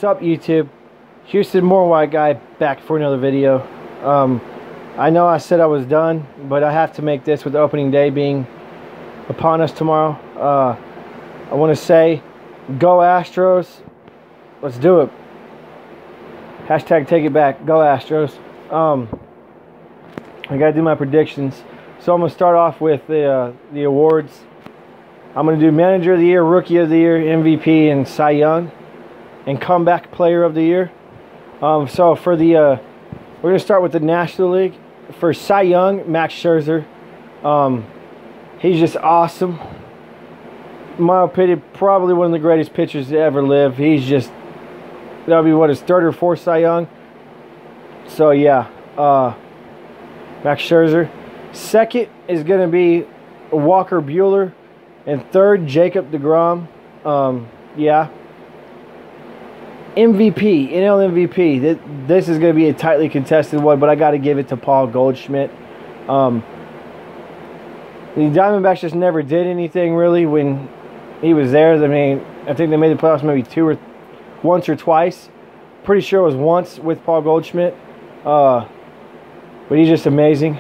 What's up, YouTube? Houston More White Guy back for another video. I know I said I was done, but I have to make this with opening day being upon us tomorrow. I want to say, go Astros. Let's do it. Hashtag take it back. Go Astros. I gotta do my predictions. So I'm gonna start off with the awards. I'm gonna do Manager of the Year, Rookie of the Year, MVP, and Cy Young, and Comeback Player of the Year. So for the we're gonna start with the National League. For Cy Young, Max Scherzer. He's just awesome. In my opinion, probably one of the greatest pitchers to ever live. He's just, that'll be what, his third or fourth Cy Young. So yeah, Max Scherzer. Second is gonna be Walker Buehler, and third Jacob deGrom. Yeah. MVP, NL MVP. This is going to be a tightly contested one, but I got to give it to Paul Goldschmidt. The Diamondbacks just never did anything really when he was there. I mean, I think they made the playoffs maybe once or twice. Pretty sure it was once with Paul Goldschmidt. But he's just amazing.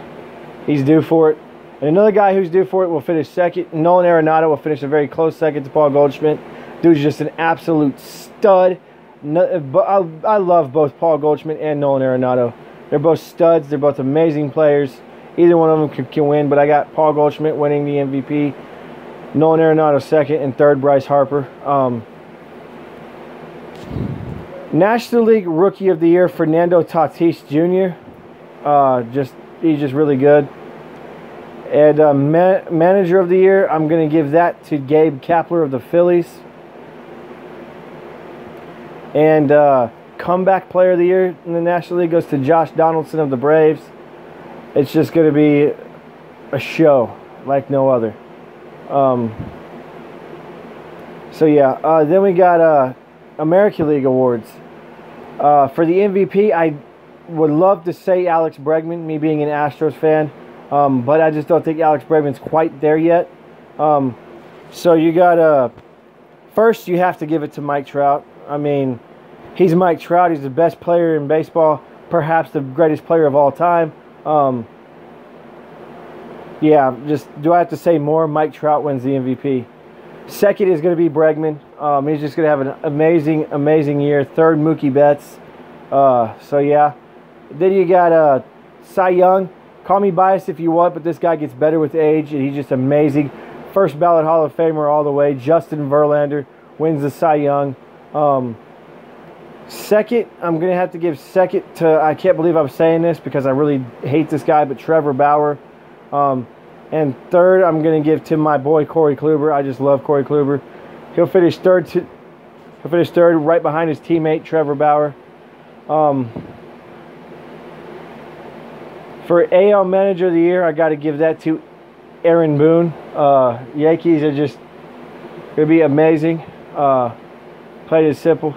He's due for it. And another guy who's due for it will finish second. Nolan Arenado will finish a very close second to Paul Goldschmidt. Dude's just an absolute stud. I love both Paul Goldschmidt and Nolan Arenado. They're both studs. They're both amazing players. Either one of them can win, but I got Paul Goldschmidt winning the MVP, Nolan Arenado second, and third Bryce Harper. National League Rookie of the Year, Fernando Tatis Jr. He's just really good. And Manager of the Year, I'm going to give that to Gabe Kapler of the Phillies. And Comeback Player of the Year in the National League goes to Josh Donaldson of the Braves. It's just going to be a show like no other. So yeah, then we got American League awards. For the MVP, I would love to say Alex Bregman, me being an Astros fan. But I just don't think Alex Bregman's quite there yet. So you got first you have to give it to Mike Trout. I mean, he's Mike Trout. He's the best player in baseball, perhaps the greatest player of all time. Yeah, just do I have to say more? Mike Trout wins the MVP. Second is going to be Bregman. He's just going to have an amazing year. Third, Mookie Betts. So yeah. Then you got Cy Young. Call me biased if you want, but this guy gets better with age, and he's just amazing. First ballot Hall of Famer all the way. Justin Verlander wins the Cy Young. Second, I'm going to have to give second to, I can't believe I'm saying this because I really hate this guy, but Trevor Bauer. And third, I'm going to give to my boy Corey Kluber. I just love Corey Kluber. He'll finish third right behind his teammate Trevor Bauer. For AL Manager of the Year, I got to give that to Aaron Boone. Yankees are just going to be amazing. Played it simple.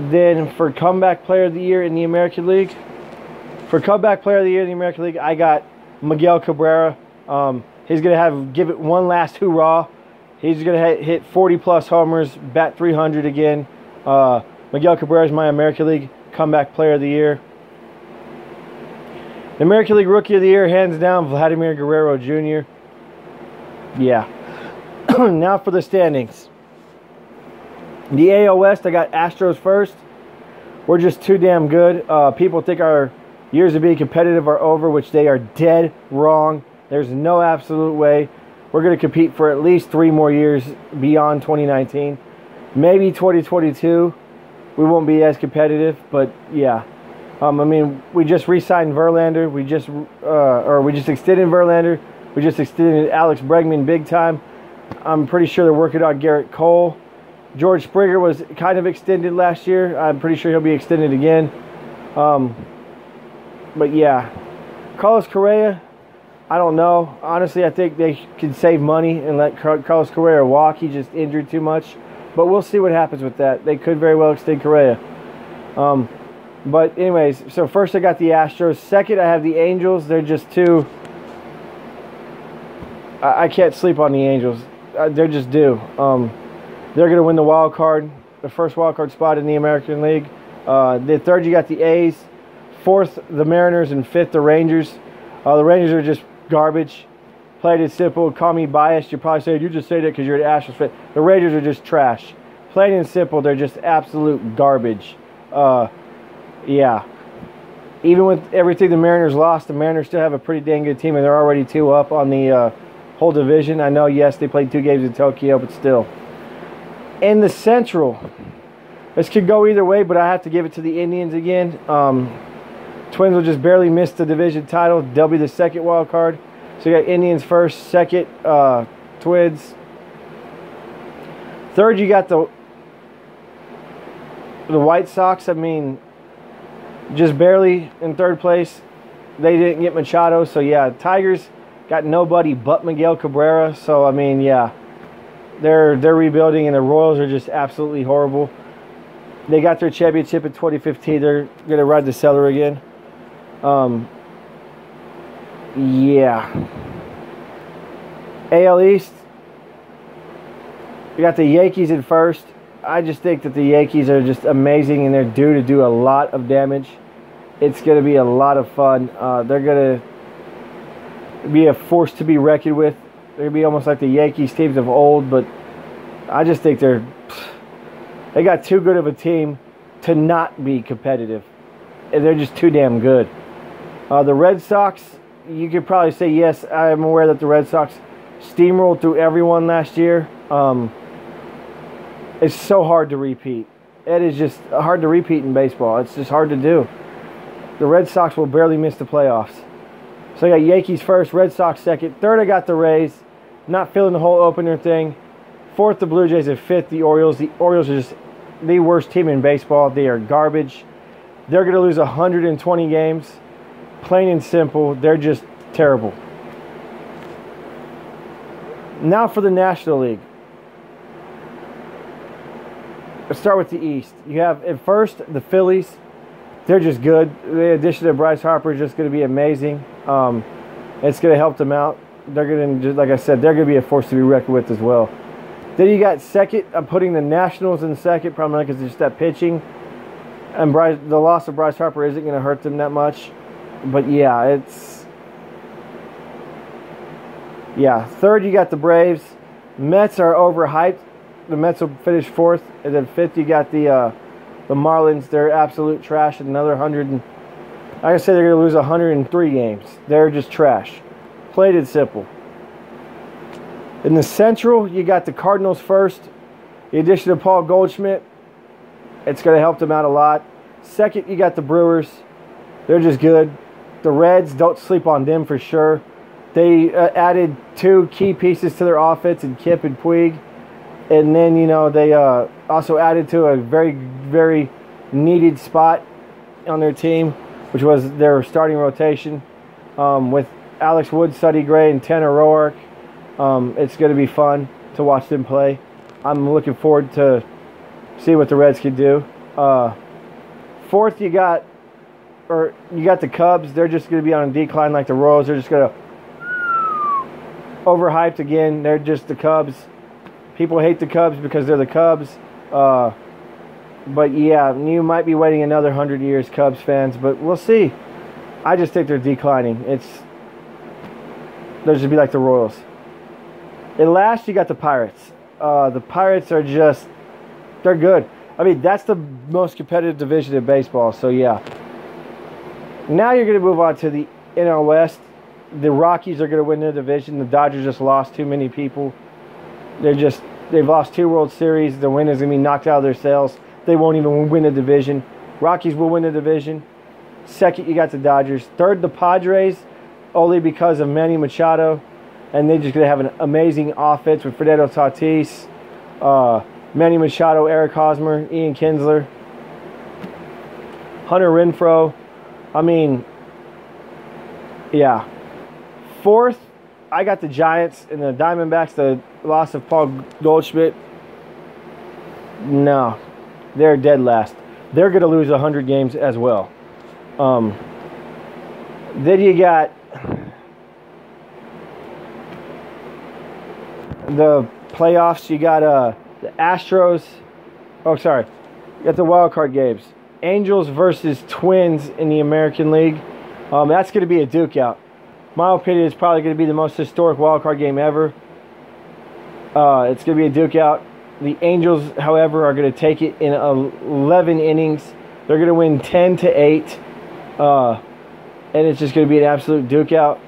Then for Comeback Player of the Year in the American League, I got Miguel Cabrera. He's going to give it one last hoorah. He's going to hit 40-plus homers, bat 300 again. Miguel Cabrera is my American League Comeback Player of the Year. The American League Rookie of the Year, hands down, Vladimir Guerrero Jr. Yeah. Now for the standings. The AL West, I got Astros first. We're just too damn good. People think our years of being competitive are over, which they are dead wrong. There's no absolute way. We're going to compete for at least 3 more years beyond 2019. Maybe 2022. We won't be as competitive, but yeah. I mean, we just re-signed Verlander. We just extended Verlander. We just extended Alex Bregman big time. I'm pretty sure they're working on Garrett Cole. George Springer was kind of extended last year. I'm pretty sure he'll be extended again. But yeah, Carlos Correa, I don't know. Honestly, I think they can save money and let Carlos Correa walk. He just injured too much. But we'll see what happens with that. They could very well extend Correa. But anyways, so first I got the Astros. Second, I have the Angels. They're just too... I can't sleep on the Angels. They're just due. They're going to win the wild card. the first wild card spot in the American League. The third, you got the A's. Fourth, the Mariners, and fifth, the Rangers. The Rangers are just garbage. Played it simple. Call me biased. You're probably saying you just say that because you're an Astros fan. The Rangers are just trash. Plain and simple, they're just absolute garbage. Yeah. Even with everything the Mariners lost, the Mariners still have a pretty dang good team, and they're already 2 up on the whole division. I know, yes, they played 2 games in Tokyo, but still. In the Central, this could go either way, but I have to give it to the Indians again. Twins will just barely miss the division title. They'll be the second wild card. So you got Indians first, second, Twins. Third, you got the White Sox. I mean, just barely in third place. They didn't get Machado, so yeah. Tigers got nobody but Miguel Cabrera. So I mean, yeah, they're rebuilding, and the Royals are just absolutely horrible. They got their championship in 2015. They're gonna ride the cellar again. Yeah. AL East, we got the Yankees in first. I just think that the Yankees are just amazing, and they're due to do a lot of damage. It's going to be a lot of fun. They're going to be a force to be reckoned with. They're going to be almost like the Yankees teams of old, but I just think they got too good of a team to not be competitive. And they're just too damn good. The Red Sox, you could probably say, yes, I'm aware that the Red Sox steamrolled through everyone last year. It's so hard to repeat. It is just hard to repeat in baseball. It's just hard to do. The Red Sox will barely miss the playoffs. So I got Yankees first, Red Sox second. Third, I got the Rays. Not feeling the whole opener thing. Fourth, the Blue Jays. And fifth, the Orioles. The Orioles are just the worst team in baseball. They are garbage. They're going to lose 120 games. Plain and simple. They're just terrible. Now for the National League. Let's start with the East. You have at first the Phillies. They're just good. The addition of Bryce Harper is just going to be amazing. It's going to help them out. They're going to, like I said, they're going to be a force to be reckoned with as well. Then you got second. I'm putting the Nationals in second, probably because it's just that pitching. And the loss of Bryce Harper isn't going to hurt them that much. But yeah, third, you got the Braves. Mets are overhyped. The Mets will finish fourth. And then fifth, you got the Marlins. They're absolute trash. Another 100. Like I said, they're going to lose 103 games. They're just trash. Plain and simple. In the Central, you got the Cardinals first. The addition of Paul Goldschmidt, it's going to help them out a lot. Second, you got the Brewers. They're just good. The Reds, don't sleep on them for sure. They added 2 key pieces to their offense in Kip and Puig. And then, they also added to a very, very needed spot on their team, which was their starting rotation with Alex Wood, Sonny Gray, and Tanner Roark. It's going to be fun to watch them play. I'm looking forward to see what the Reds can do. Fourth, you got the Cubs. They're just going to be on a decline like the Royals. They're just going to overhyped again. They're just the Cubs. People hate the Cubs because they're the Cubs. But yeah, you might be waiting another 100 years, Cubs fans. But we'll see. I just think they're declining. They'll just be like the Royals. And last, you got the Pirates. The Pirates are they're good. I mean, that's the most competitive division in baseball. So yeah. Now you're going to move on to the NL West. The Rockies are going to win the division. The Dodgers just lost too many people. They've lost 2 World Series. The win is going to be knocked out of their sails. They won't even win the division. Rockies will win the division. Second, you got the Dodgers. Third, the Padres, only because of Manny Machado. And they're just going to have an amazing offense with Fernando Tatis, Manny Machado, Eric Hosmer, Ian Kinsler, Hunter Renfroe. I mean, yeah. Fourth, I got the Giants and the Diamondbacks. The loss of Paul Goldschmidt. No, they're dead last. They're going to lose 100 games as well. Then you got the playoffs. You got the Astros, Oh, sorry. You got the wild card games. Angels versus Twins in the American League. That's going to be a duke out. My opinion is probably going to be the most historic wild card game ever. It's going to be a duke out. The Angels, however, are going to take it in 11 innings. They're going to win 10-8. And it's just going to be an absolute duke out.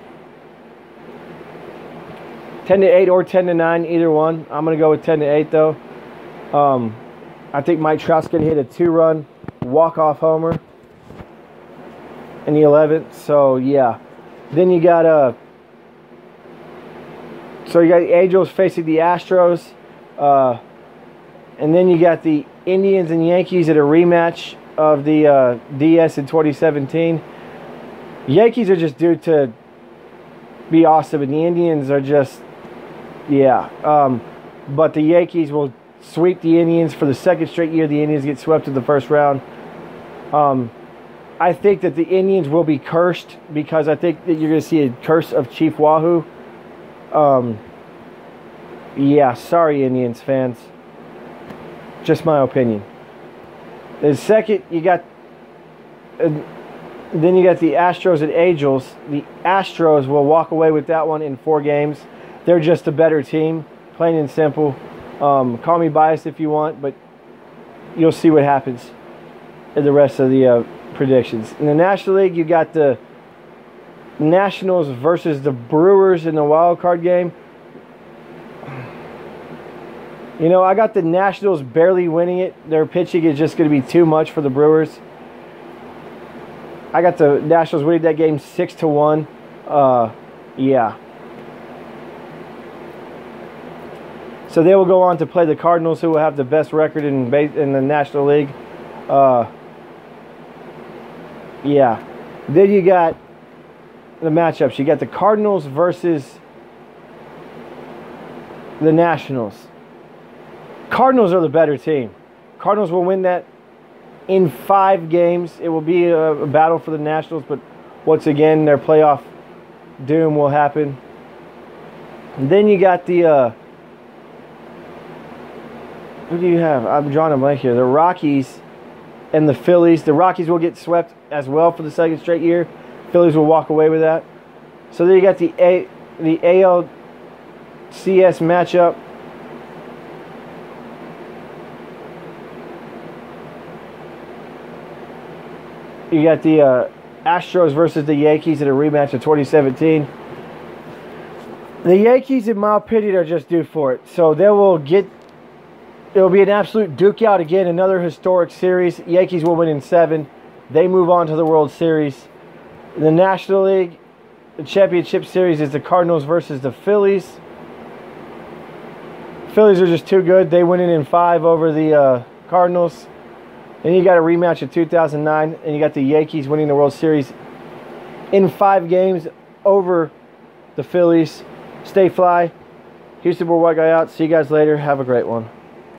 10-8 or 10-9, either one. I'm going to go with 10-8 though. I think Mike Trout's going to hit a 2-run walk-off homer in the 11th. So yeah. Then you got the Angels facing the Astros, and then you got the Indians and Yankees at a rematch of the DS in 2017. Yankees are just due to be awesome, and the Indians are just, yeah. But the Yankees will sweep the Indians for the second straight year. The Indians get swept in the first round. I think that the Indians will be cursed because I think that you're going to see a curse of Chief Wahoo. Yeah, sorry, Indians fans. Just my opinion. The second, you got... then you got the Astros and Angels. The Astros will walk away with that one in 4 games. They're just a better team, plain and simple. Call me biased if you want, but you'll see what happens in the rest of the predictions. In the National League, you got the Nationals versus the Brewers in the wild card game. You know, I got the Nationals barely winning it. Their pitching is just going to be too much for the Brewers. I got the Nationals winning that game 6-1. Yeah. So they will go on to play the Cardinals, who will have the best record in the National League. Yeah. Then you got the matchups. You got the Cardinals versus the Nationals. Cardinals are the better team. Cardinals will win that in 5 games. It will be a battle for the Nationals, but once again, their playoff doom will happen. And then you got the... who do you have? I'm drawing a blank here. The Rockies and the Phillies. The Rockies will get swept as well for the second straight year. Phillies will walk away with that. So then you got the ALCS matchup. You got the Astros versus the Yankees in a rematch of 2017. The Yankees, in my opinion, are just due for it. So they will get... It'll be an absolute duke out again, another historic series. Yankees will win in 7. They move on to the World Series. In the National League, the championship series is the Cardinals versus the Phillies. Phillies are just too good. They win it in 5 over the Cardinals. Then you got a rematch of 2009, and you got the Yankees winning the World Series in 5 games over the Phillies. Stay fly. Houston Worldwide Guy out. See you guys later. Have a great one.